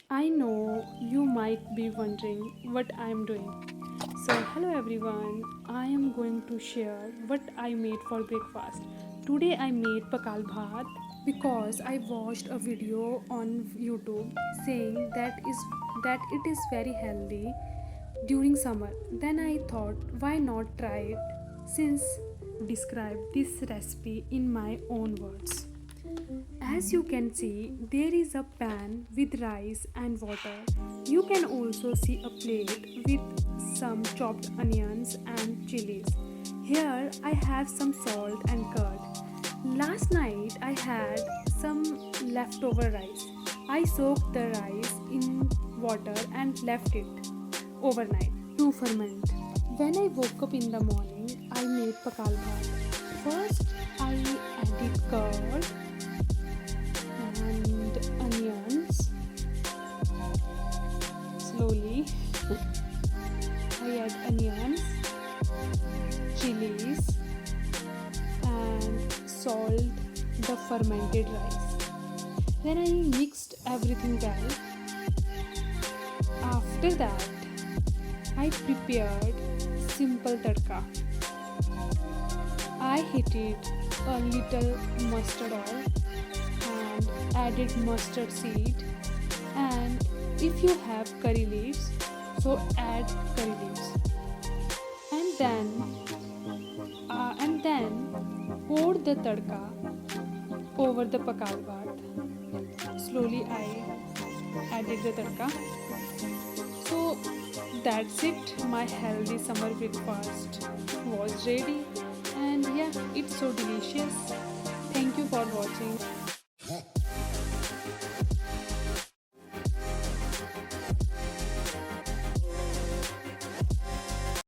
I know you might be wondering what I am doing. So, hello everyone, I am going to share what I made for breakfast. Today I made pakal bhat because I watched a video on YouTube saying that it is very healthy during summer. Then I thought, why not try it since describe this recipe in my own words. As you can see, there is a pan with rice and water. You can also see a plate with some chopped onions and chilies. Here I have some salt and curd. Last night I had some leftover rice. I soaked the rice in water and left it overnight to ferment. When I woke up in the morning, I made pakal bhat. First, I added curd and onions slowly. I add onions, chilies, and salt the fermented rice. Then I mixed everything well. After that, I prepared simple tadka. I heated a little mustard oil and added mustard seed, and if you have curry leaves, so add curry leaves, and then pour the tadka over the pakal bhat. Slowly I added the tadka. So that's it, my healthy summer breakfast was ready, and yeah, it's so delicious. Thank you for watching.